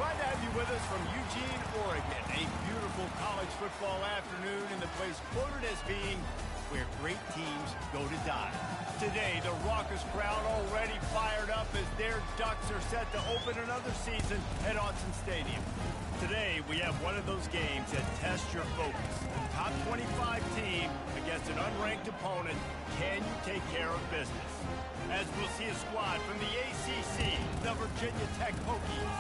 Glad to have you with us from Eugene, Oregon. A beautiful college football afternoon in the place quoted as being where great teams go to die. Today, the raucous crowd already fired up as their Ducks are set to open another season at Autzen Stadium. Today, we have one of those games that tests your focus. Top 25 team against an unranked opponent. Can you take care of business? As we'll see a squad from the ACC, the Virginia Tech Hokies,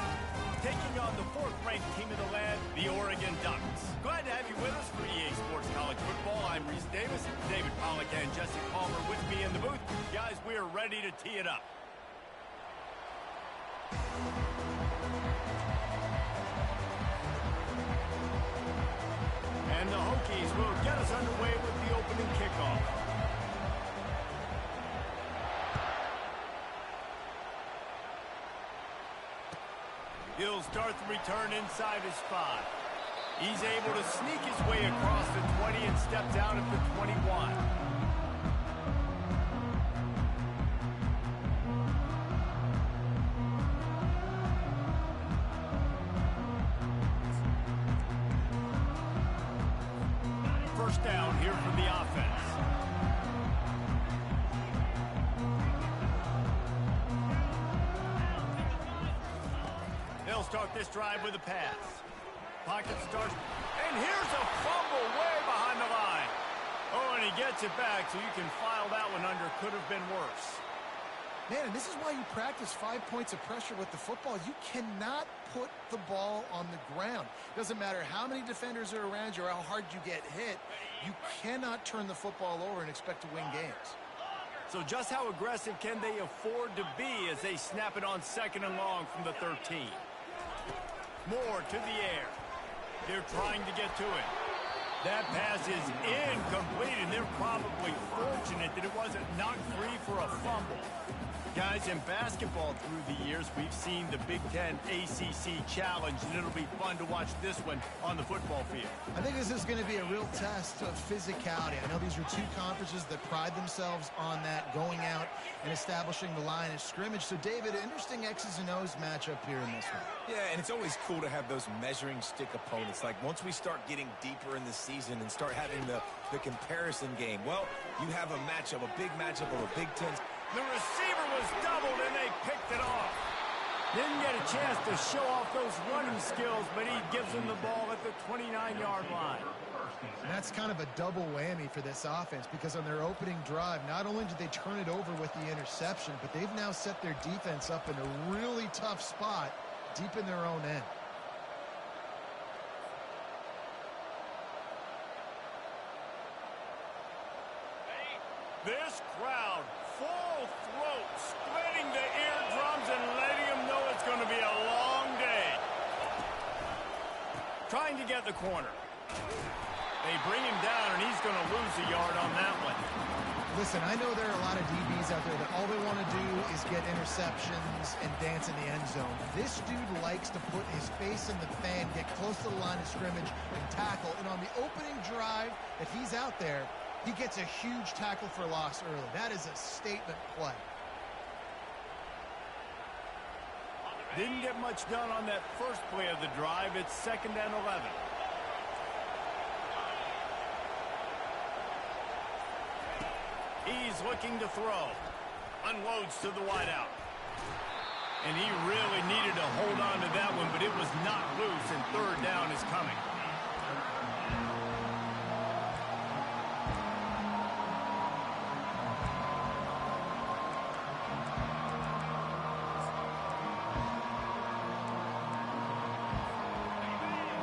taking on the fourth-ranked team of the land, the Oregon Ducks. Glad to have you with us for EA Sports College Football. I'm Reese Davis, David Pollack, and Jesse Palmer with me in the booth. Guys, we are ready to tee it up. And the Hokies will get us underway with the opening kickoff. He'll start the return inside his 5. He's able to sneak his way across the 20 and steps out at the 21. First down here for the offense. They'll start this drive with a pass. Pocket starts, and here's a fumble way behind the line. Oh, and he gets it back, so you can file that one under. Could have been worse. Man, and this is why you practice 5 points of pressure with the football. You cannot put the ball on the ground. Doesn't matter how many defenders are around you or how hard you get hit. You cannot turn the football over and expect to win games. So just how aggressive can they afford to be as they snap it on 2nd and long from the 13? More to the air. They're trying to get to it. That pass is incomplete, and they're probably fortunate that it wasn't knocked free for a fumble. Guys, in basketball through the years, we've seen the Big Ten ACC Challenge, and it'll be fun to watch this one on the football field. I think this is going to be a real test of physicality. I know these are two conferences that pride themselves on that, going out and establishing the line of scrimmage. So, David, interesting X's and O's matchup here in this one. Yeah, and it's always cool to have those measuring stick opponents. Like, once we start getting deeper in the season and start having the comparison game, well, you have a matchup, a big matchup of a Big Ten. The receiver was doubled, and they picked it off. Didn't get a chance to show off those running skills, but he gives them the ball at the 29-yard line. And that's kind of a double whammy for this offense, because on their opening drive, not only did they turn it over with the interception, but they've now set their defense up in a really tough spot deep in their own end. This crowd, full throat, splitting the eardrums and letting them know it's going to be a long day. Trying to get the corner. They bring him down, and he's going to lose a yard on that one. Listen, I know there are a lot of DBs out there that all they want to do is get interceptions and dance in the end zone. This dude likes to put his face in the fan, get close to the line of scrimmage, and tackle. And on the opening drive that he's out there, he gets a huge tackle for loss early. That is a statement play. Didn't get much done on that first play of the drive. It's 2nd and 11. He's looking to throw. Unloads to the wideout. And he really needed to hold on to that one, but it was not loose, and 3rd down is coming.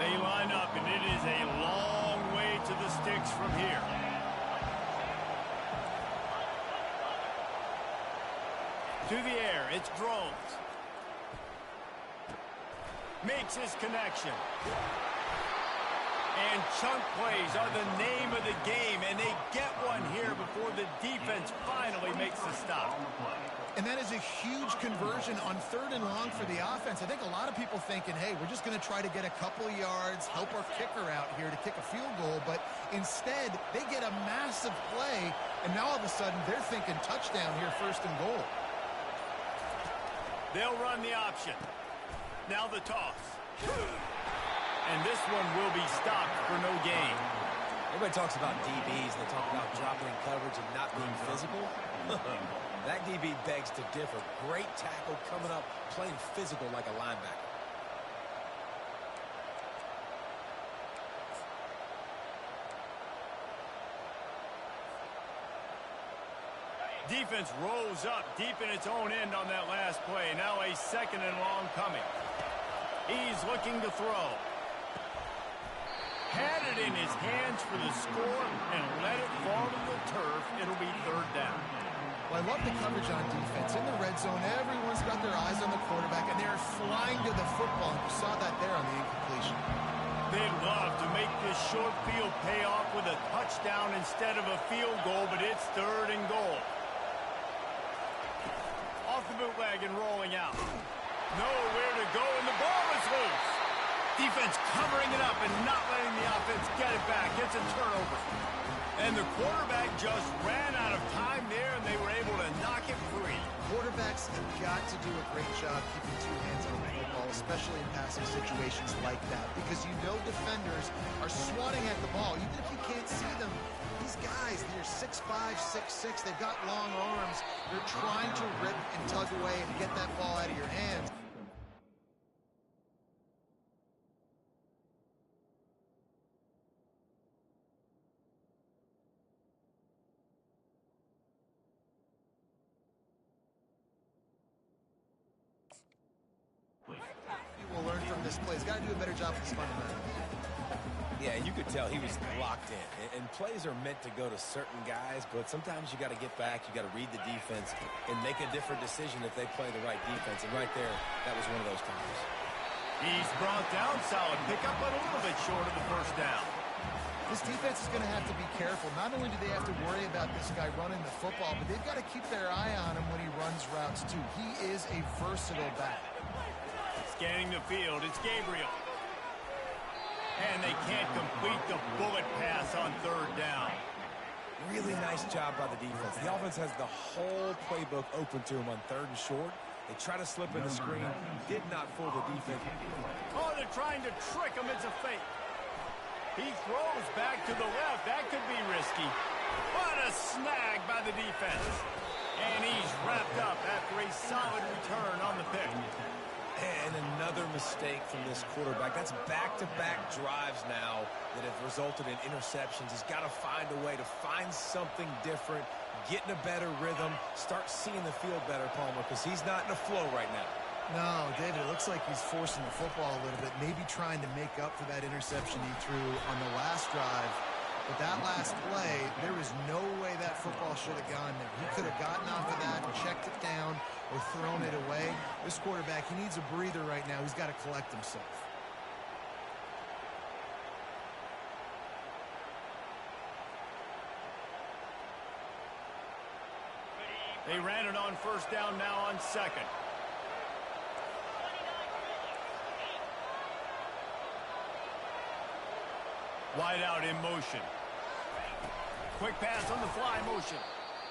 They line up, and it is a long way to the sticks from here. To the air, it's Drones. Makes his connection. And chunk plays are the name of the game, and they get one here before the defense finally makes the stop. And that is a huge conversion on 3rd and long for the offense. I think a lot of people thinking, hey, we're just going to try to get a couple of yards, help our kicker out here to kick a field goal. But instead, they get a massive play, and now all of a sudden they're thinking touchdown here, 1st and goal. They'll run the option. Now the toss. And this one will be stopped for no gain. Everybody talks about DBs. They talk about dropping in coverage and not being physical. That DB begs to differ. Great tackle coming up, playing physical like a linebacker. Defense rolls up deep in its own end on that last play. Now a second and long coming. He's looking to throw. Had it in his hands for the score and let it fall to the turf. It'll be third down. Well, I love the coverage on defense. In the red zone, everyone's got their eyes on the quarterback, and they're flying to the football. You saw that there on the incompletion. They'd love to make this short field pay off with a touchdown instead of a field goal, but it's third and goal. Off the bootleg and rolling out. Nowhere to go, and the ball is loose. Defense covering it up and not letting the offense get it back. It's a turnover. And the quarterback just ran out of time there, and they were able to knock it free. Quarterbacks have got to do a great job keeping two hands on the football, especially in passing situations like that, because you know defenders are swatting at the ball. Even if you can't see them, these guys, they're 6'5", 6'6", they've got long arms. They're trying to rip and tug away and get that ball out of your hands. We'll learn from this play. He's got to do a better job with his fundamentals. Yeah, you could tell he was locked in. And plays are meant to go to certain guys, but sometimes you got to get back, you got to read the defense, and make a different decision if they play the right defense. And right there, that was one of those times. He's brought down solid pickup, but a little bit short of the first down. This defense is going to have to be careful. Not only do they have to worry about this guy running the football, but they've got to keep their eye on him when he runs routes, too. He is a versatile back. Scanning the field, it's Gabriel. And they can't complete the bullet pass on third down. Really nice job by the defense. The offense has the whole playbook open to him on third and short. They try to slip in the screen, did not fool the defense. Oh, they're trying to trick him. It's a fake. He throws back to the left. That could be risky. What a snag by the defense. And he's wrapped up after a solid return on the pick. And another mistake from this quarterback. That's back-to-back drives now that have resulted in interceptions. He's got to find a way to find something different, get in a better rhythm, start seeing the field better, Palmer, because he's not in a flow right now. No, David, it looks like he's forcing the football a little bit, maybe trying to make up for that interception he threw on the last drive. But that last play, there was no way that football should have gone there. He could have gotten off of that and checked it down or thrown it away. This quarterback, he needs a breather right now. He's got to collect himself. They ran it on first down, now on second. Wide out in motion. Quick pass on the fly motion.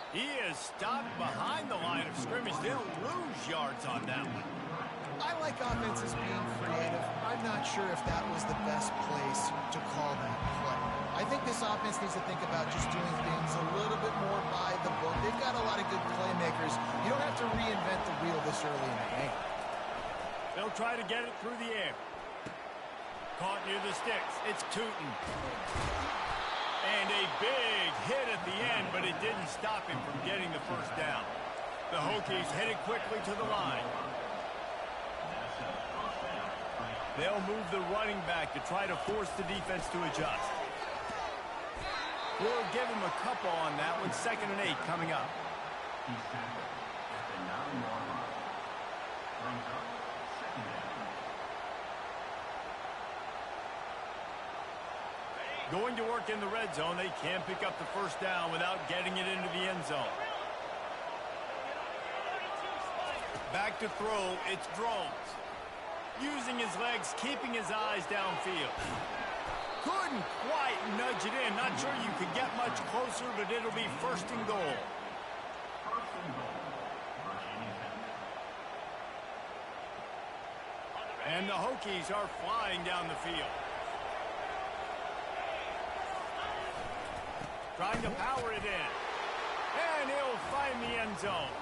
He is stopped behind the line of scrimmage. They'll lose yards on that one. I like offenses being creative. I'm not sure if that was the best place to call that play. I think this offense needs to think about just doing things a little bit more by the book. They've got a lot of good playmakers. You don't have to reinvent the wheel this early in the game. They'll try to get it through the air. Caught near the sticks. It's Tootin. And a big hit at the end, but it didn't stop him from getting the first down. The Hokies headed quickly to the line. They'll move the running back to try to force the defense to adjust. We'll give him a couple on that one. 2nd and 8 coming up. Going to work in the red zone. They can't pick up the first down without getting it into the end zone. Back to throw. It's Drones. Using his legs, keeping his eyes downfield. Couldn't quite nudge it in. Not sure you could get much closer, but it'll be 1st and goal. And the Hokies are flying down the field. Trying to power it in. And he'll find the end zone.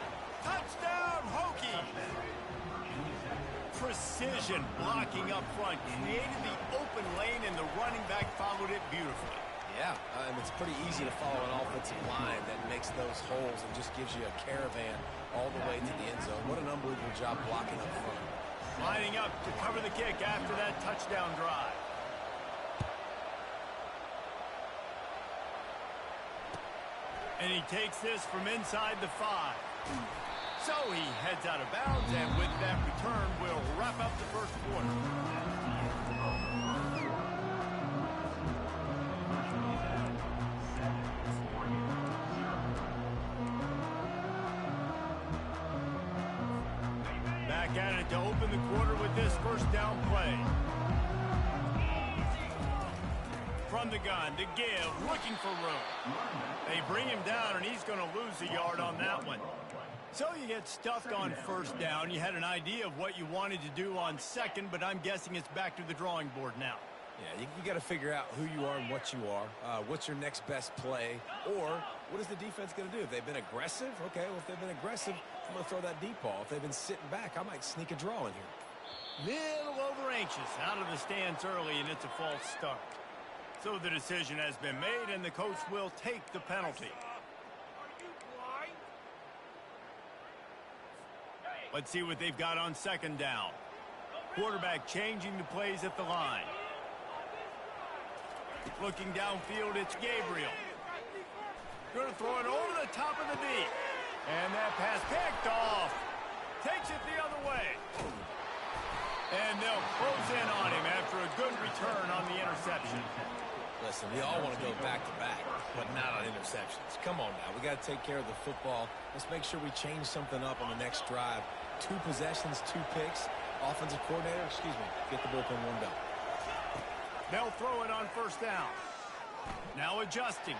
Touchdown, Hokies! Precision blocking up front. Created the open lane, and the running back followed it beautifully. Yeah, it's pretty easy to follow an offensive line that makes those holes and just gives you a caravan all the way to the end zone. What an unbelievable job blocking up front. Lining up to cover the kick after that touchdown drive. And he takes this from inside the 5. So he heads out of bounds, and with that return, we'll wrap up the first quarter. Back at it to open the quarter with this first down play. From the gun to give, looking for room. They bring him down, and he's going to lose a yard on that one. So you get stuffed on first down. You had an idea of what you wanted to do on second, but I'm guessing it's back to the drawing board now. Yeah, you got to figure out who you are and what you are. What's your next best play? Or what is the defense going to do? If they've been aggressive, okay, well, if they've been aggressive, I'm going to throw that deep ball. If they've been sitting back, I might sneak a draw in here. Little over anxious, out of the stands early, and it's a false start. So the decision has been made, and the coach will take the penalty. Let's see what they've got on second down. Quarterback changing the plays at the line. Looking downfield, it's Gabriel. Going to throw it over the top of the D. And that pass picked off. Takes it the other way. And they'll close in on him after a good return on the interception. Listen, we all want to go back-to-back, but not on interceptions. Come on now. We got to take care of the football. Let's make sure we change something up on the next drive. 2 possessions, 2 picks. Offensive coordinator, get the bullpen warmed up. They'll throw it on first down. Now adjusting.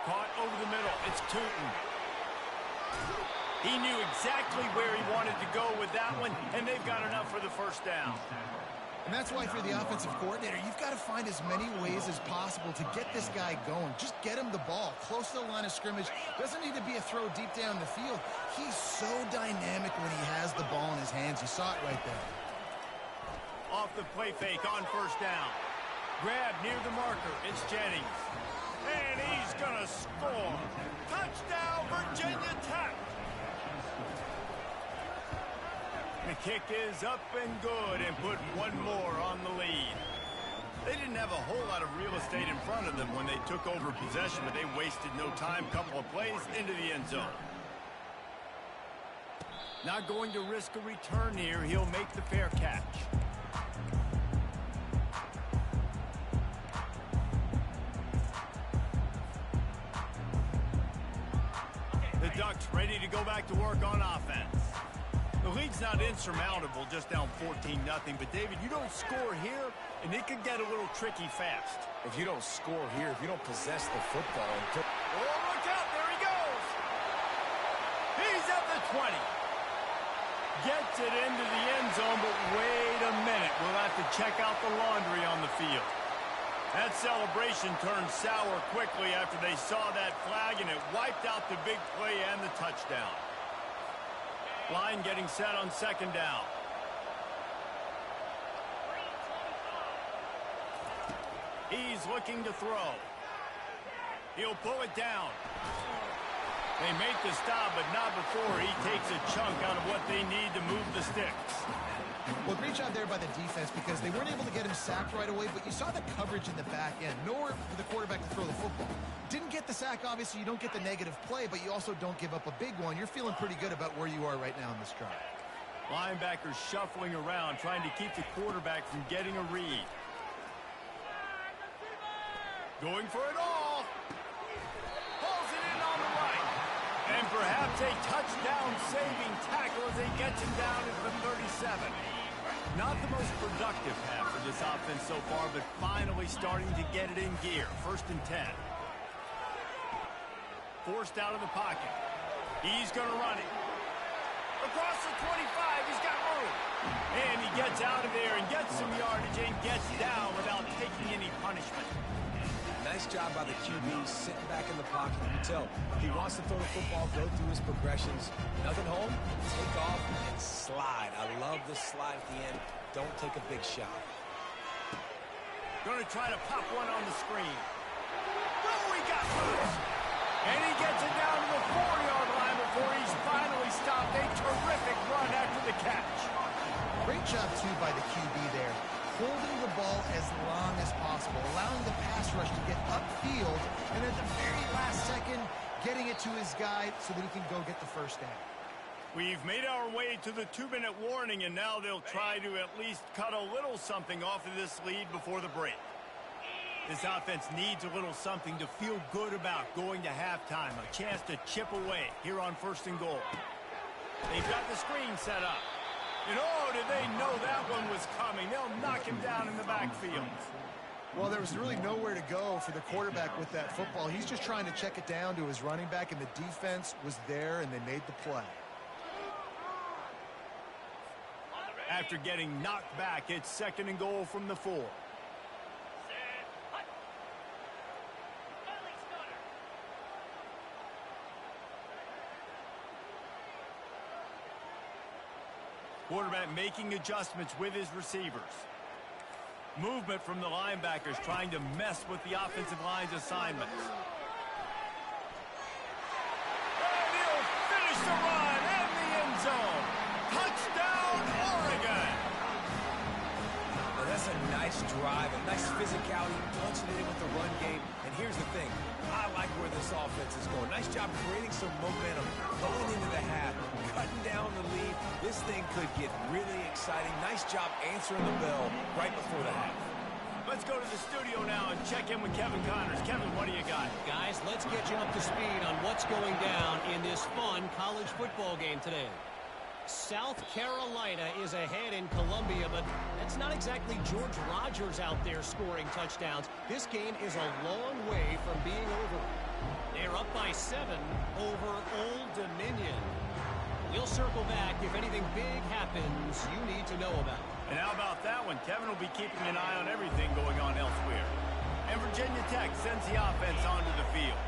Caught over the middle. It's Tootin. He knew exactly where he wanted to go with that one, and they've got enough for the first down. And that's why for the offensive coordinator, you've got to find as many ways as possible to get this guy going. Just get him the ball close to the line of scrimmage. Doesn't need to be a throw deep down the field. He's so dynamic when he has the ball in his hands. You saw it right there. Off the play fake on first down. Grab near the marker. It's Jennings. And he's going to score. Touchdown, Virginia Tech. The kick is up and good, and put one more on the lead. They didn't have a whole lot of real estate in front of them when they took over possession, but they wasted no time. Couple of plays into the end zone. Not going to risk a return here. He'll make the fair catch. The Ducks ready to go back to work on offense. The lead's not insurmountable, just down 14-0. But, David, you don't score here, and it could get a little tricky fast. If you don't score here, if you don't possess the football. Oh, look out. There he goes. He's at the 20. Gets it into the end zone, but wait a minute. We'll have to check out the laundry on the field. That celebration turned sour quickly after they saw that flag, and it wiped out the big play and the touchdown. Line getting set on second down. He's looking to throw. He'll pull it down. They make the stop, but not before he takes a chunk out of what they need to move the sticks. Well, great job there by the defense because they weren't able to get him sacked right away, but you saw the coverage in the back end. Nowhere for the quarterback to throw the football. Didn't get the sack, obviously. You don't get the negative play, but you also don't give up a big one. You're feeling pretty good about where you are right now in this drive. Linebackers shuffling around, trying to keep the quarterback from getting a read. Going for it all. Pulls it in on the right. And perhaps a touchdown-saving tackle as he gets him down at the 37. Not the most productive half for this offense so far, but finally starting to get it in gear. 1st and 10. Forced out of the pocket. He's going to run it. Across the 25, he's got room. And he gets out of there and gets some yardage and gets down without taking any punishment. Nice job by the QB sitting back in the pocket. You can tell he wants to throw the football, go through his progressions. Nothing home, take off and slide. I love the slide at the end. Don't take a big shot. Going to try to pop one on the screen. Oh, he got loose. And he gets it down to the 4-yard line before he's finally stopped. A terrific run after the catch. Great job, too, by the QB there. Holding the ball as long as possible, allowing the pass rush to get upfield, and at the very last second, getting it to his guy so that he can go get the first down. We've made our way to the 2-minute warning, and now they'll try to at least cut a little something off of this lead before the break. This offense needs a little something to feel good about going to halftime, a chance to chip away here on 1st and goal. They've got the screen set up. And oh, did they know that one was coming. They'll knock him down in the backfield. Well, there was really nowhere to go for the quarterback with that football. He's just trying to check it down to his running back, and the defense was there, and they made the play. After getting knocked back, it's 2nd and goal from the 4. Quarterback making adjustments with his receivers. Movement from the linebackers trying to mess with the offensive line's assignments. And he'll finish the run in the end zone. Touchdown, Oregon! Well, that's a nice drive, a nice physicality, punching it in with the run game. And here's the thing. I like where this offense is going. Nice job creating some momentum going into the half, cutting down the lead. This thing could get really exciting. Nice job answering the bell right before the half. Let's go to the studio now and check in with Kevin Connors. Kevin, what do you got? Guys, let's get you up to speed on what's going down in this fun college football game today. South Carolina is ahead in Columbia, but that's not exactly George Rogers out there scoring touchdowns. This game is a long way from being over. They're up by 7 over Old Dominion. We'll circle back if anything big happens you need to know about. And how about that one? Kevin will be keeping an eye on everything going on elsewhere. And Virginia Tech sends the offense onto the field.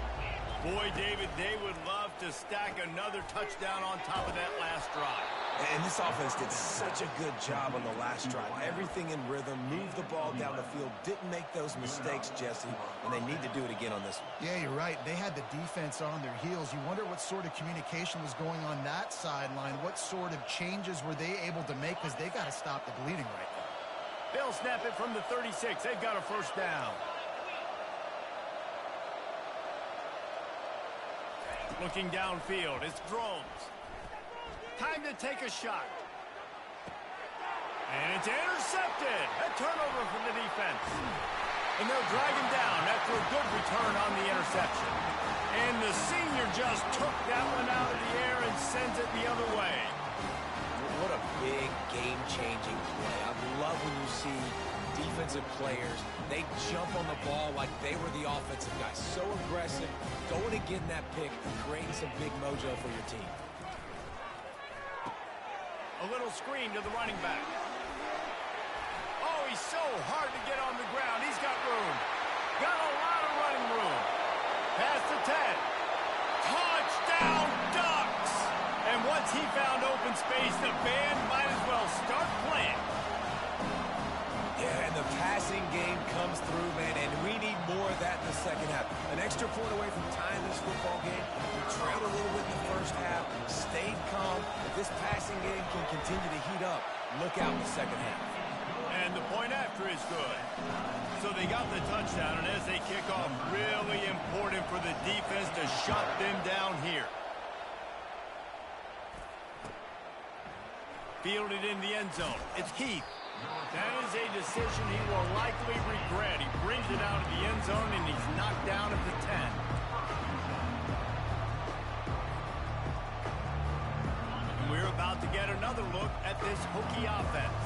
Boy, David, they would love to stack another touchdown on top of that last drive. And this offense did such a good job on the last drive. Everything in rhythm, moved the ball down the field, didn't make those mistakes, Jesse, and they need to do it again on this one. Yeah, you're right. They had the defense on their heels. You wonder what sort of communication was going on that sideline. What sort of changes were they able to make, because they got to stop the bleeding right now. They'll snap it from the 36. They've got a first down. Looking downfield, it's Drones. Time to take a shot. And it's intercepted. A turnover from the defense. And they'll drag him down after a good return on the interception. And the senior just took that one out of the air and sends it the other way. What a big game-changing play. I love when you see defensive players, they jump on the ball like they were the offensive guys. So aggressive, going and getting that pick, creating some big mojo for your team. A little screen to the running back. Oh, he's so hard to get on the ground. He's got room. Got a lot of running room. Pass to 10. Touchdown, Ducks! And once he found open space, the band might as well start playing. Yeah, and the passing game comes through, man, and we need more of that in the second half. An extra point away from tying this football game. We trailed a little bit in the first half, stayed calm. If this passing game can continue to heat up, look out in the second half. And the point after is good. So they got the touchdown, and as they kick off, really important for the defense to shut them down here. Fielded in the end zone. It's Heath. That is a decision he will likely regret. He brings it out of the end zone, and he's knocked down at the 10. And we're about to get another look at this Hokie offense.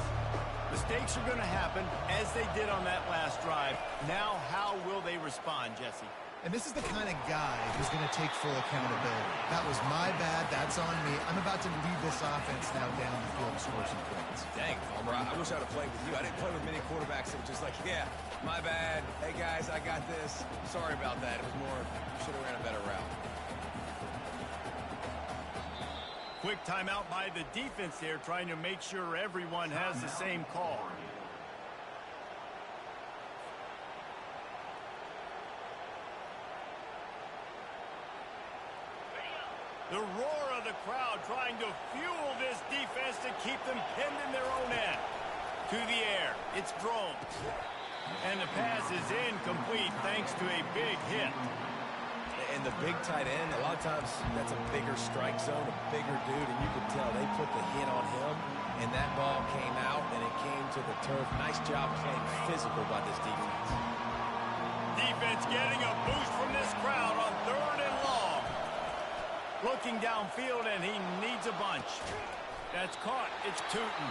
Mistakes are going to happen, as they did on that last drive. Now, how will they respond, Jesse? And this is the kind of guy who's going to take full accountability. That was my bad. That's on me. I'm about to lead this offense now down the field to score some points. Dang, Palmer, I wish I would have played with you. I didn't play with many quarterbacks that were just like, yeah, my bad. Hey, guys, I got this. Sorry about that. It was more, should have ran a better route. Quick timeout by the defense here, trying to make sure everyone has the same call. The roar of the crowd trying to fuel this defense to keep them pinned in their own end. To the air, it's thrown. And the pass is incomplete thanks to a big hit. And the big tight end, a lot of times that's a bigger strike zone, a bigger dude, and you could tell they put the hit on him, and that ball came out, and it came to the turf. Nice job playing physical by this defense. Defense getting a boost from this crowd on 3rd and long. Looking downfield, and he needs a bunch. That's caught. It's Tootin.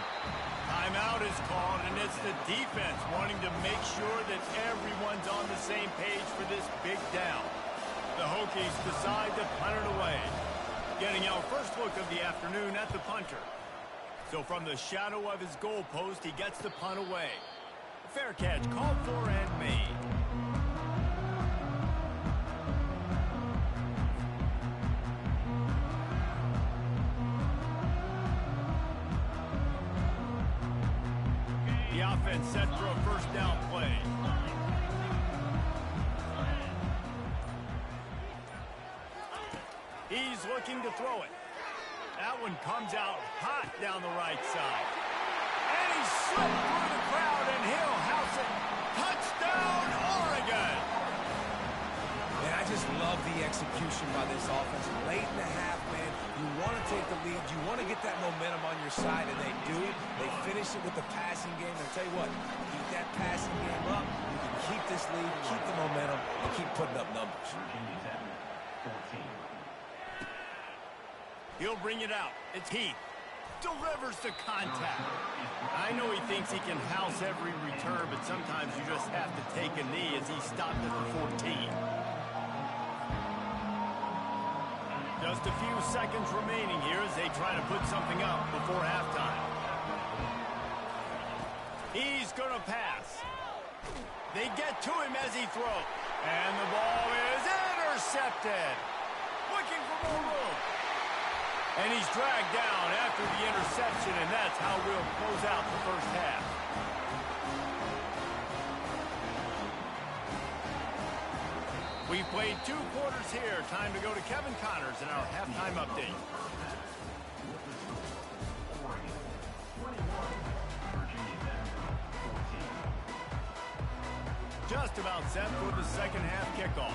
Timeout is called, and it's the defense wanting to make sure that everyone's on the same page for this big down. The Hokies decide to punt it away. Getting our first look of the afternoon at the punter. So from the shadow of his goal post, he gets the punt away. Fair catch called for and made. The offense set for a first down play. He's looking to throw it. That one comes out hot down the right side. And he slipped through the crowd, and he'll house it. Touchdown, Oregon! And I just love the execution by this offense. Late in the half, man, you want to take the lead. You want to get that momentum on your side, and they do. They finish it with the passing game. And I'll tell you what, keep that passing game up. You can keep this lead, keep the momentum, and keep putting up numbers. He'll bring it out. It's Heath. Delivers the contact. I know he thinks he can house every return, but sometimes you just have to take a knee as he stopped at the 14. Just a few seconds remaining here as they try to put something up before halftime. He's going to pass. They get to him as he throws. And the ball is intercepted. Looking for more room. And he's dragged down after the interception, and that's how we'll close out the first half. We've played 2 quarters here. Time to go to Kevin Connors in our halftime update. Just about set for the second half kickoff.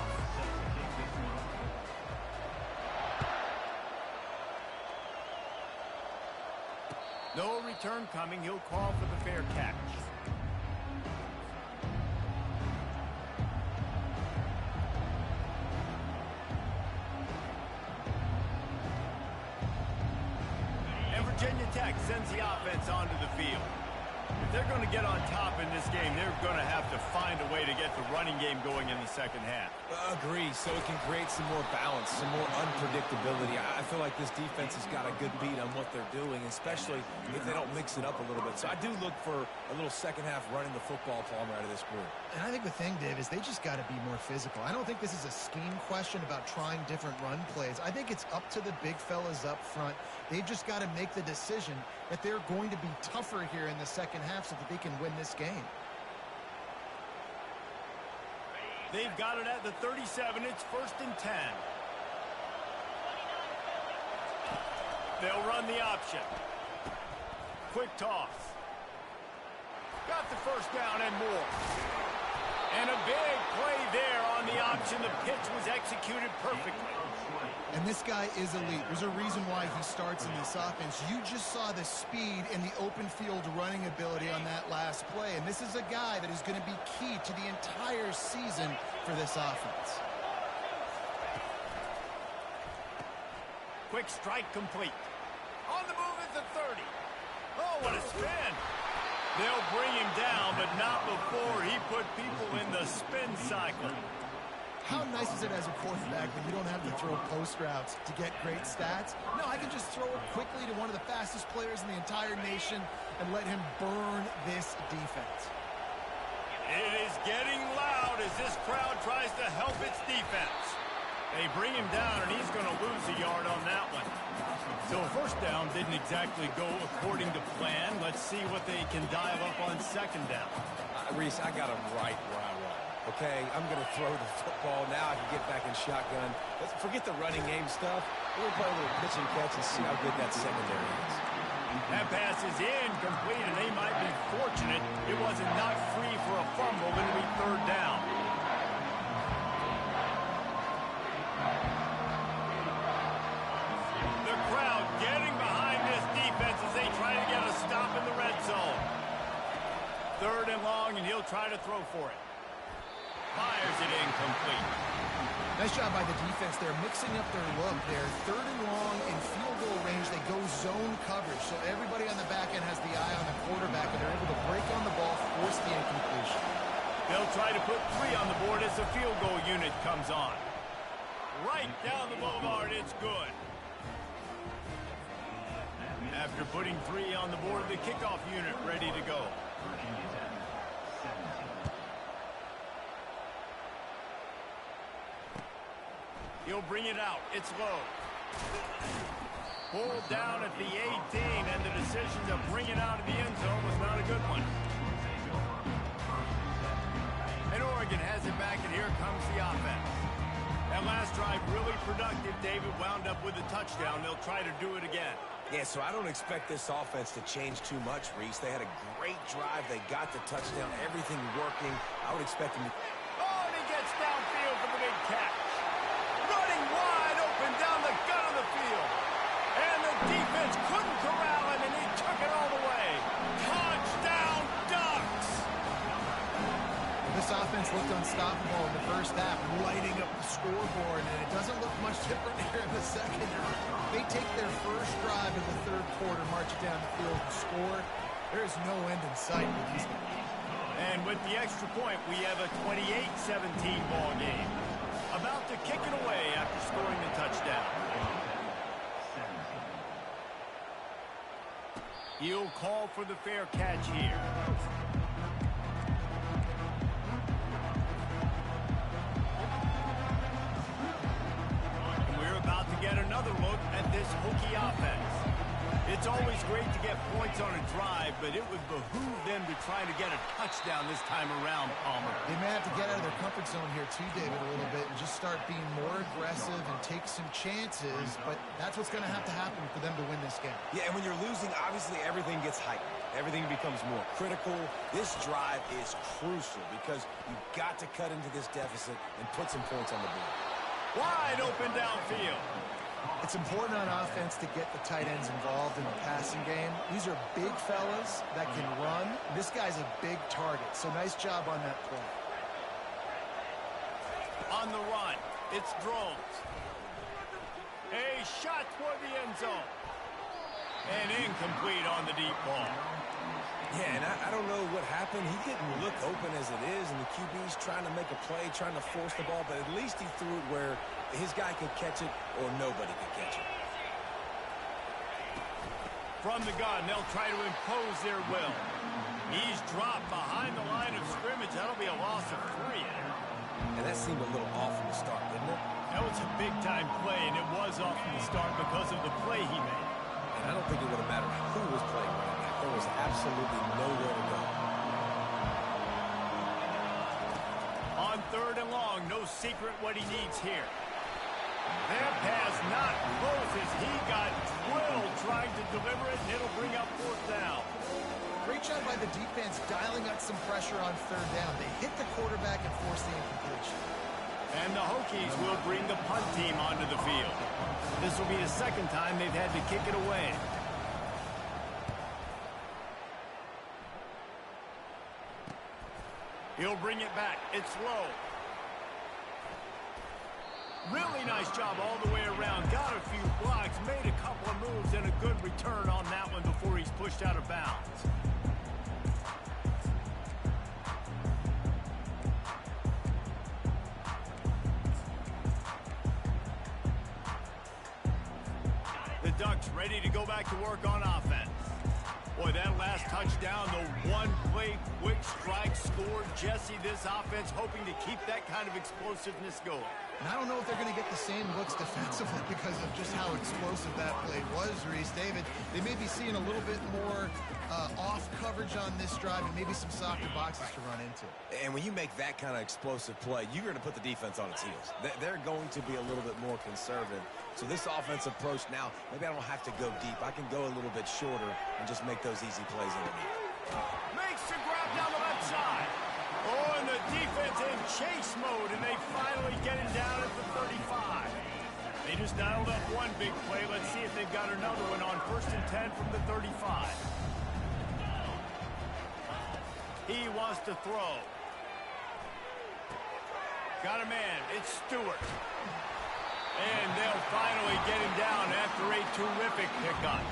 No return coming. He'll call for the fair catch. And Virginia Tech sends the offense onto the field. If they're going to get on top in this game, they're going to have to find a way to get the running game going in the second half. Agree, so it can create some more balance, some more unpredictability. I feel like this defense has got a good beat on what they're doing, especially if they don't mix it up a little bit. So I do look for a little second half running the football, Palmer, out of this group. And I think the thing, Dave, is they just got to be more physical. I don't think this is a scheme question about trying different run plays. I think it's up to the big fellas up front. They've just got to make the decision that they're going to be tougher here in the second half so that they can win this game. They've got it at the 37. It's 1st and 10. They'll run the option. Quick toss. Got the first down and more. And a big play there on the option. The pitch was executed perfectly. And this guy is elite. There's a reason why he starts in this offense. You just saw the speed and the open field running ability on that last play. And this is a guy that is going to be key to the entire season for this offense. Quick strike complete. On the move at the 30. Oh, what a spin. They'll bring him down, but not before he put people in the spin cycle. How nice is it as a quarterback when you don't have to throw post routes to get great stats? No, I can just throw it quickly to one of the fastest players in the entire nation and let him burn this defense. It is getting loud as this crowd tries to help its defense. They bring him down, and he's going to lose a yard on that one. So first down didn't exactly go according to plan. Let's see what they can dial up on second down. Reese, I got him right where I want him. Okay, I'm going to throw the football. Now I can get back in shotgun. Let's forget the running game stuff. We'll play a little pitch and catch and see how good that secondary is. That pass is incomplete, and they might be fortunate it wasn't knocked free for a fumble. It'll be third down. The crowd getting behind this defense as they try to get a stop in the red zone. Third and long, and he'll try to throw for it. Fires it incomplete. Nice job by the defense. They're mixing up their look. They're third and long in field goal range. They go zone coverage, so everybody on the back end has the eye on the quarterback, and they're able to break on the ball, force the incompletion. They'll try to put 3 on the board as the field goal unit comes on. Right down the boulevard, it's good. After putting 3 on the board, the kickoff unit ready to go. He'll bring it out. It's low. Pulled down at the 18, and the decision to bring it out of the end zone was not a good one. And Oregon has it back, and here comes the offense. That last drive really productive. David wound up with a touchdown. They'll try to do it again. Yeah, so I don't expect this offense to change too much, Reese. They had a great drive. They got the touchdown. Everything working. I would expect them to... Oh, and he gets downfield for the big catch. Running wide open down the gut of the field. And the defense couldn't corral him, and he took it all the way. Touchdown, Ducks! This offense looked unstoppable in the first half, lighting up the scoreboard, and it doesn't look much different here in the second. They take their first drive in the third quarter, march it down the field, and score. There is no end in sight for these guys. And with the extra point, we have a 28-17 ball game. About to kick it away after scoring the touchdown. He'll call for the fair catch here. And we're about to get another look at this Hokie offense. It's always great to get points on a drive, but it would behoove them to try to get a touchdown this time around, Palmer. They may have to get out of their comfort zone here too, David, a little bit, and just start being more aggressive and take some chances, but that's what's going to happen for them to win this game. Yeah, and when you're losing, obviously everything gets heightened. Everything becomes more critical. This drive is crucial because you've got to cut into this deficit and put some points on the board. Wide open downfield. It's important on offense to get the tight ends involved in the passing game. These are big fellas that can run. This guy's a big target, so nice job on that play. On the run, it's Drones. A shot toward the end zone. And incomplete on the deep ball. Yeah, and I don't know what happened. He didn't look open as it is, and the QB's trying to make a play, trying to force the ball, but at least he threw it where his guy could catch it or nobody could catch it. From the gun, they'll try to impose their will. He's dropped behind the line of scrimmage. That'll be a loss of 3. And that seemed a little off from the start, didn't it? That was a big-time play, and it was off from the start because of the play he made. And I don't think it would have mattered who was playing right now. There was absolutely nowhere to go. On third and long, no secret what he needs here. That pass not close as he got drilled trying to deliver it, and it'll bring up fourth down. Great job by the defense dialing up some pressure on third down. They hit the quarterback and forced the incompletion. And the Hokies will bring the punt team onto the field. This will be the second time they've had to kick it away. He'll bring it back. It's low. Really nice job all the way around. Got a few blocks, made a couple of moves, and a good return on that one before he's pushed out of bounds. ready to go back to work on offense. Boy, that last touchdown, the one-play quick strike scored. Jesse, this offense hoping to keep that kind of explosiveness going. And I don't know if they're going to get the same looks defensively because of just how explosive that play was, Reese. David, they may be seeing a little bit more off coverage on this drive and maybe some softer boxes to run into. And when you make that kind of explosive play, you're going to put the defense on its heels. They're going to be a little bit more conservative. So this offensive approach now, maybe I don't have to go deep. I can go a little bit shorter and just make those easy plays underneath. Makes the grab down the left side. Oh, and the defense in chase mode, and they finally get it down at the 35. They just dialed up one big play. Let's see if they've got another one on 1st and 10 from the 35. He wants to throw. Got a man. It's Stewart. And they'll finally get him down after a terrific pickup.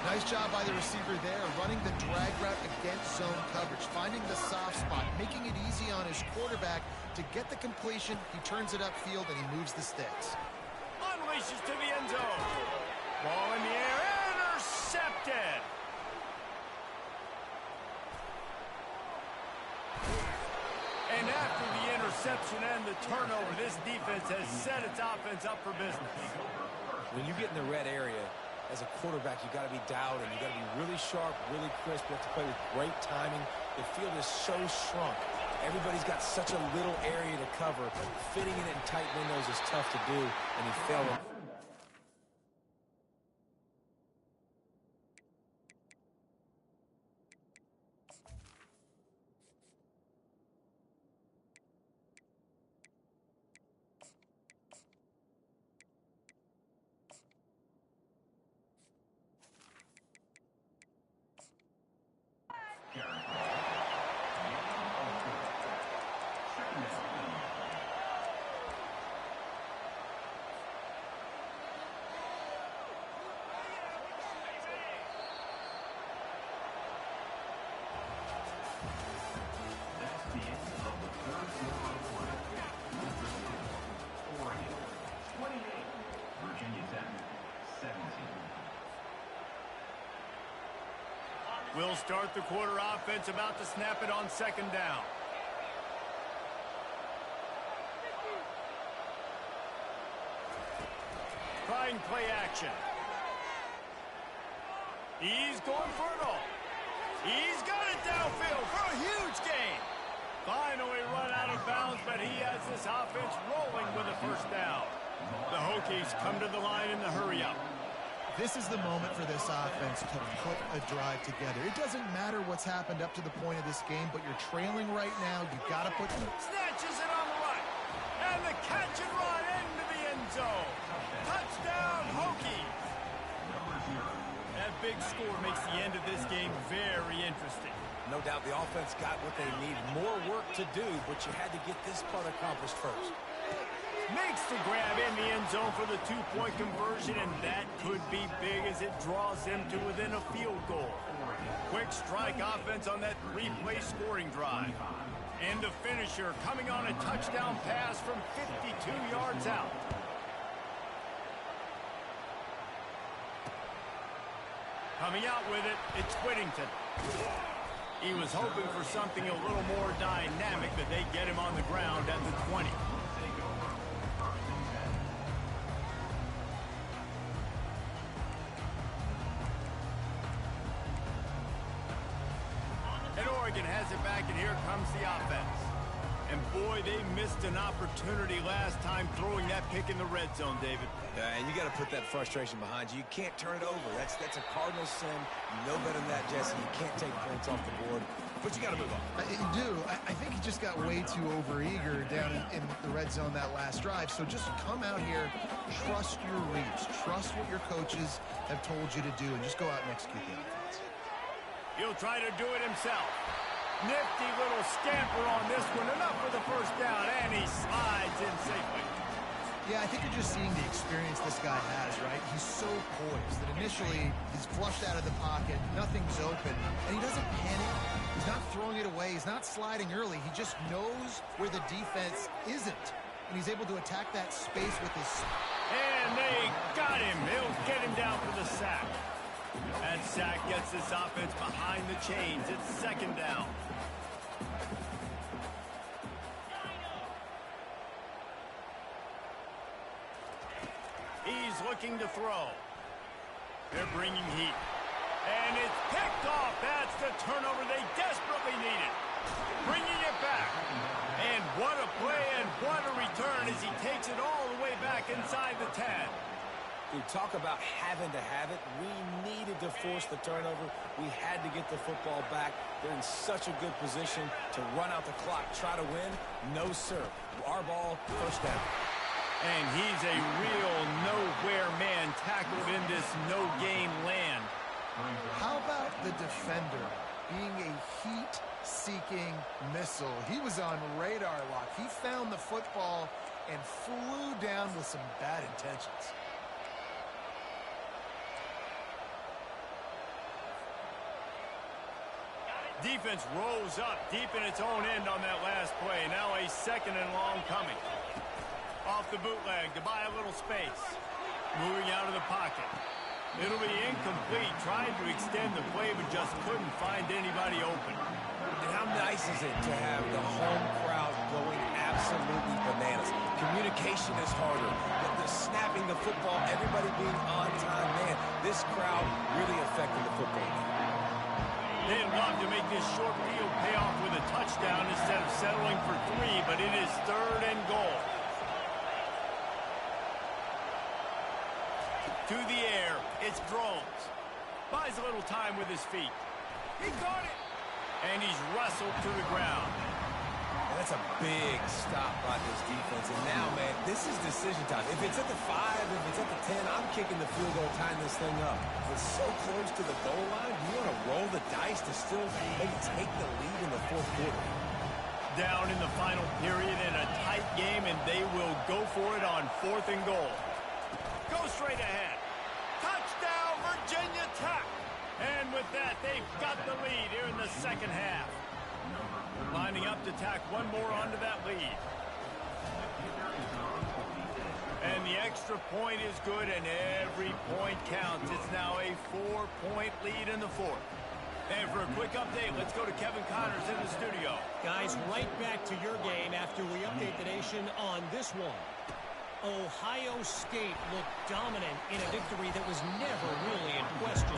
Nice job by the receiver there, running the drag route against zone coverage, finding the soft spot, making it easy on his quarterback to get the completion. He turns it upfield, and he moves the sticks. Unleashes to the end zone. Ball in the air. Intercepted. And after the interception and the turnover, this defense has set its offense up for business. When you get in the red area, as a quarterback, you got to be dialed in. You got to be really sharp, really crisp. You have to play with great timing. The field is so shrunk. Everybody's got such a little area to cover. Fitting it in tight windows is tough to do, and he failed. We'll start the quarter offense, about to snap it on 2nd down. Trying play action. He's going for it all. He's got it downfield for a huge gain. Finally run out of bounds, but he has this offense rolling with a 1st down. The Hokies come to the line in the hurry-up. This is the moment for this offense to put a drive together. It doesn't matter what's happened up to the point of this game, but you're trailing right now. You've got to put... Snatches it on the right. And the catch and run into the end zone. Touchdown, Hokies. That big score makes the end of this game very interesting. No doubt the offense got what they need. More work to do, but you had to get this part accomplished first. Makes the grab in the end zone for the 2-point conversion, and that could be big as it draws them to within a field goal. Quick strike offense on that 3-play scoring drive. And the finisher coming on a touchdown pass from 52 yards out. Coming out with it, it's Whittington. He was hoping for something a little more dynamic, but they get him on the ground at the 20. Oregon has it back, and here comes the offense. And boy, they missed an opportunity last time throwing that pick in the red zone, David. And you got to put that frustration behind you. You can't turn it over. That's a cardinal sin. You know better than that, Jesse. You can't take points off the board, but you got to move on. You do. I think he just got way too overeager down in the red zone that last drive. So just come out here, trust your reads, trust what your coaches have told you to do, and just go out and execute the offense. He'll try to do it himself. Nifty little scamper on this one. Enough for the 1st down, and he slides in safely. Yeah, I think you're just seeing the experience this guy has, right? He's so poised that initially he's flushed out of the pocket, nothing's open, and he doesn't panic. He's not throwing it away. He's not sliding early. He just knows where the defense isn't. and he's able to attack that space with his... And they got him. He'll get him down for the sack. That sack gets this offense behind the chains. It's second down. He's looking to throw. They're bringing heat. And it's picked off. That's the turnover they desperately needed. Bringing it back. And what a play and what a return as he takes it all the way back inside the 10. You talk about having to have it. We needed to force the turnover. We had to get the football back. They're in such a good position to run out the clock, try to win. No, sir. Our ball, first down. And he's a real nowhere man tackled in this no-game land. How about the defender being a heat-seeking missile? He was on radar lock. He found the football and flew down with some bad intentions. Defense rose up deep in its own end on that last play. Now a second and long coming. Off the bootleg to buy a little space. Moving out of the pocket. It'll be incomplete. Tried to extend the play, but just couldn't find anybody open. And how nice is it to have the home crowd going absolutely bananas? Communication is harder. The snapping the football, everybody being on time. Man, this crowd really affected the football game. They'd love to make this short field pay off with a touchdown instead of settling for 3, but it is third and goal. To the air, it's Drones. Buys a little time with his feet. He got it! And he's wrestled to the ground. And that's a big stop by this defense. And now, man, this is decision time. If it's at the 5, if it's at the 10, I'm kicking the field goal, tying this thing up. It's so close to the goal line. You want to roll the dice to still maybe take the lead in the fourth quarter. Down in the final period in a tight game, and they will go for it on 4th and goal. Go straight ahead. Touchdown, Virginia Tech. And with that, they've got the lead here in the second half. Lining up to tack one more onto that lead. And the extra point is good, and every point counts. It's now a 4-point lead in the fourth. And for a quick update, let's go to Kevin Connors in the studio. Guys, right back to your game after we update the nation on this one. Ohio State looked dominant in a victory that was never really in question.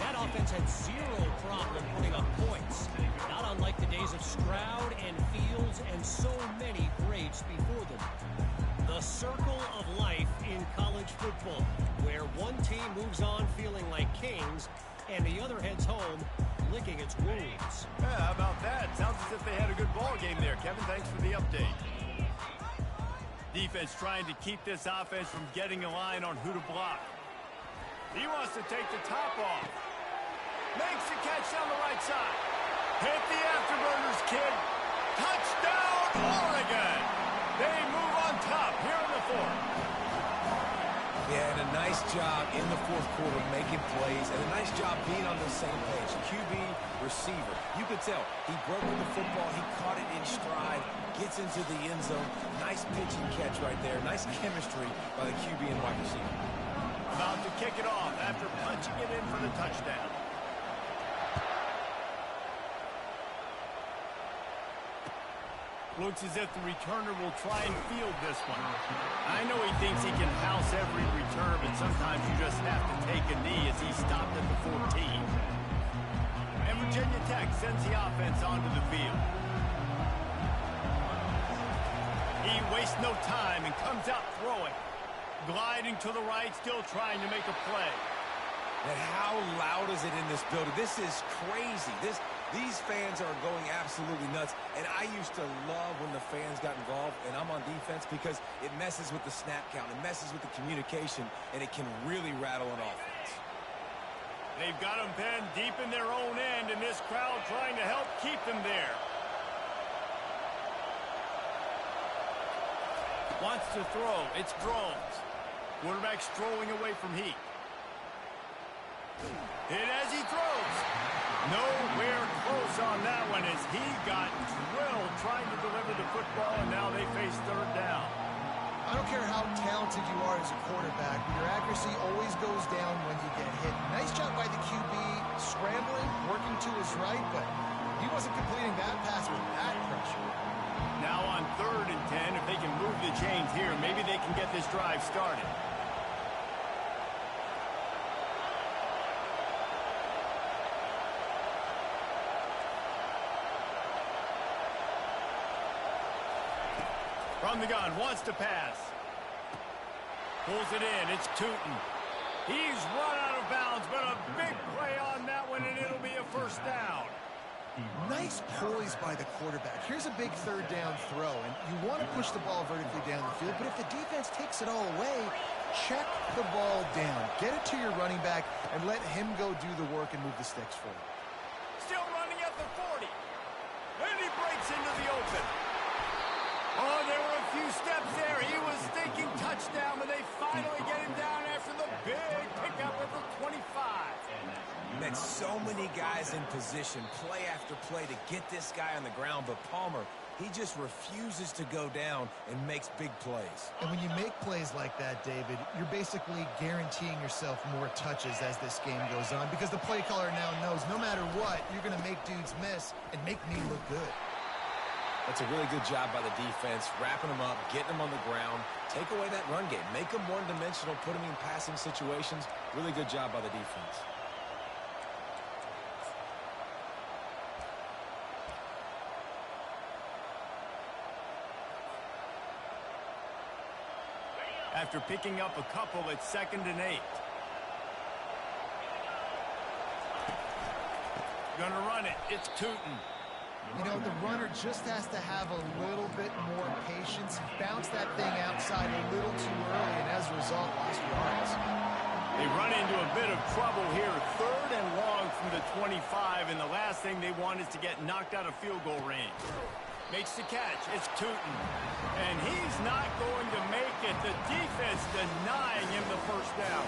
That offense had zero problem putting up points, not unlike the days of Stroud and Fields and so many greats before them. The circle of life in college football, where one team moves on feeling like kings and the other heads home licking its wounds. Yeah, how about that? Sounds as if they had a good ball game there. Kevin, thanks for the update. Defense trying to keep this offense from getting a line on who to block. He wants to take the top off. Makes the catch down the right side. Hit the afterburners, kid. Touchdown, Oregon. They move on top here in the fourth. Yeah, and a nice job in the fourth quarter making plays, and a nice job being on the same page. QB, receiver. You could tell he broke with the football. He caught it in stride, gets into the end zone. Nice pitching catch right there. Nice chemistry by the QB and wide receiver. About to kick it off after punching it in for the touchdown. Looks as if the returner will try and field this one. I know he thinks he can house every return, but sometimes you just have to take a knee as he stopped at the 14. And Virginia Tech sends the offense onto the field. He wastes no time and comes out throwing. Gliding to the right, still trying to make a play. And how loud is it in this building? This is crazy. These fans are going absolutely nuts. And I used to love when the fans got involved, and I'm on defense, because it messes with the snap count. It messes with the communication, and it can really rattle an offense. They've got them pinned deep in their own end, and this crowd trying to help keep them there. Wants to throw. It's Drones. Quarterback strolling away from Heat. Hit as he throws. Nowhere close on that one as he got drilled trying to deliver the football, and now they face third down. I don't care how talented you are as a quarterback, but your accuracy always goes down when you get hit. Nice job by the QB, scrambling, working to his right, but he wasn't completing that pass with that pressure. Now on 3rd and 10, if they can move the chains here, maybe they can get this drive started. From the gun, wants to pass. Pulls it in, it's Tootin. He's run out of bounds, but a big play on that one, and it'll be a first down. Nice poise by the quarterback. Here's a big 3rd down throw, and you want to push the ball vertically down the field, but if the defense takes it all away, check the ball down. Get it to your running back and let him go do the work and move the sticks for you. Still running at the 40. And he breaks into the open. Oh, there were a few steps there. He was thinking touchdown, but they finally get him down after the big pickup at the 25. Man, so many guys in position, play after play to get this guy on the ground, but Palmer, he just refuses to go down and makes big plays. And when you make plays like that, David, you're basically guaranteeing yourself more touches as this game goes on, because the play caller now knows no matter what, you're going to make dudes miss and make me look good. That's a really good job by the defense, wrapping them up, getting them on the ground, take away that run game, make them one-dimensional, put them in passing situations. Really good job by the defense. After picking up a couple, it's 2nd and 8. Gonna run it. It's Tootin. You know, the runner just has to have a little bit more patience. He bounced that thing outside a little too early, and as a result, lost yards. They run into a bit of trouble here. 3rd and long from the 25, and the last thing they want is to get knocked out of field goal range. Makes the catch. It's Tootin. And he's not going to make it. The defense denying him the first down.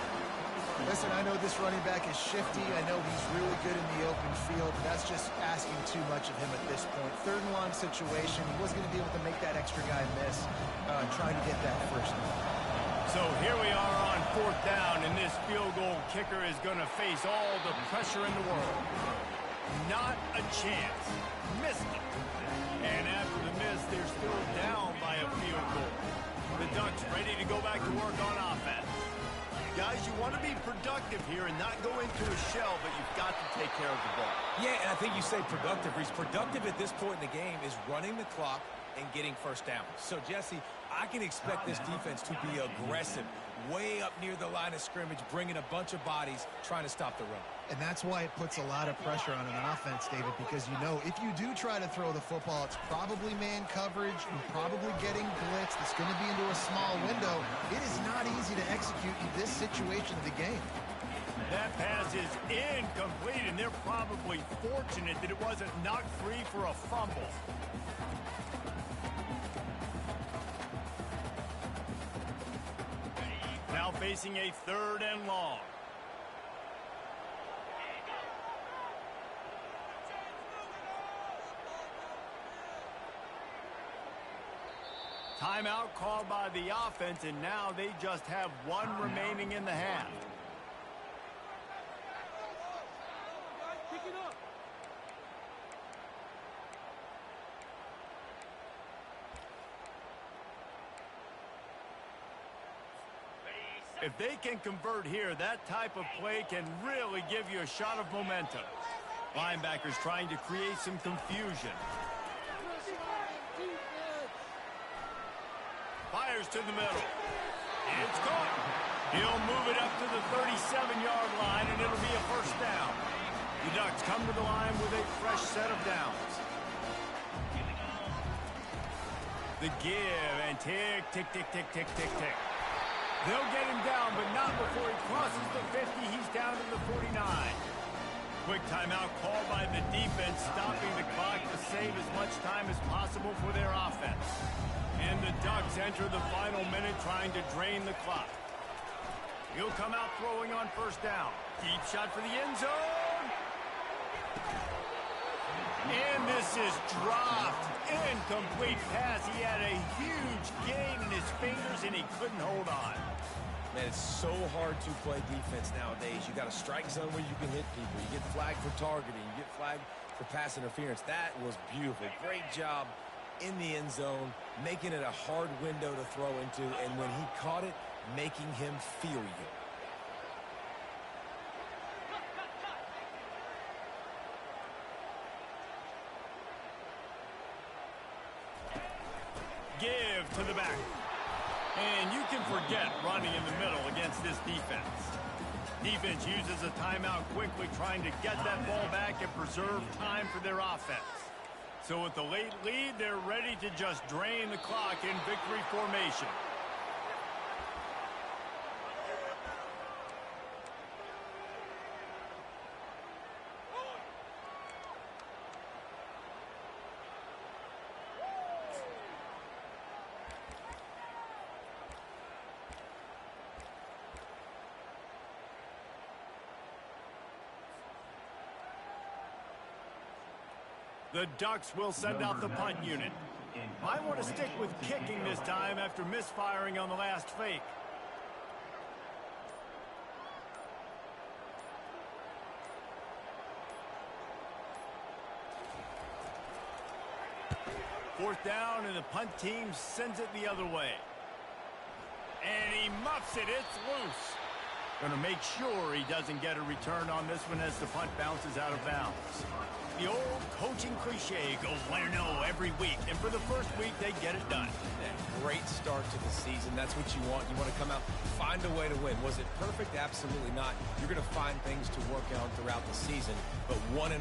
Listen, I know this running back is shifty. I know he's really good in the open field. That's just asking too much of him at this point. 3rd and long situation. He wasn't going to be able to make that extra guy miss trying to get that first down. So here we are on 4th down, and this field goal kicker is going to face all the pressure in the world. Not a chance. Missed it. And after the miss, they're still down by a field goal. The Ducks ready to go back to work on offense. Guys, you want to be productive here and not go into a shell, but you've got to take care of the ball. Yeah, and I think you say productive, Reese. Productive at this point in the game is running the clock and getting first down. So, Jesse, I can expect this defense to be aggressive, way up near the line of scrimmage, bringing a bunch of bodies, trying to stop the run. And that's why it puts a lot of pressure on an offense, David, because you know if you do try to throw the football, it's probably man coverage. You're probably getting blitz. It's going to be into a small window. It is not easy to execute in this situation of the game. That pass is incomplete, and they're probably fortunate that it wasn't knocked free for a fumble. Now facing a 3rd and long. Timeout called by the offense, and now they just have one remaining in the half. If they can convert here, that type of play can really give you a shot of momentum. Linebackers trying to create some confusion. Fires to the middle. It's caught. He'll move it up to the 37-yard line, and it'll be a first down. The Ducks come to the line with a fresh set of downs. The give, and tick, tick, tick, tick, tick, tick, tick. They'll get him down, but not before he crosses the 50. He's down to the 49. Quick timeout called by the defense, stopping the clock to save as much time as possible for their offense. And the Ducks enter the final minute trying to drain the clock. He'll come out throwing on first down. Deep shot for the end zone. And this is dropped. Incomplete pass. He had a huge gain in his fingers, and he couldn't hold on. Man, it's so hard to play defense nowadays. You got a strike zone where you can hit people. You get flagged for targeting. You get flagged for pass interference. That was beautiful. Great job in the end zone, making it a hard window to throw into, and when he caught it, making him feel you. Give to the back. And you can forget running in the middle against this defense. Defense uses a timeout quickly, trying to get that ball back and preserve time for their offense. So with the late lead, they're ready to just drain the clock in victory formation. The Ducks will send out the punt unit. I want to stick with kicking this time after misfiring on the last fake. Fourth down, and the punt team sends it the other way. And he muffs it. It's loose. Going to make sure he doesn't get a return on this one as the punt bounces out of bounds. The old coaching cliche, go win or no every week. And for the first week, they get it done. Great start to the season. That's what you want. You want to come out, find a way to win. Was it perfect? Absolutely not. You're going to find things to work on throughout the season. But 1-0.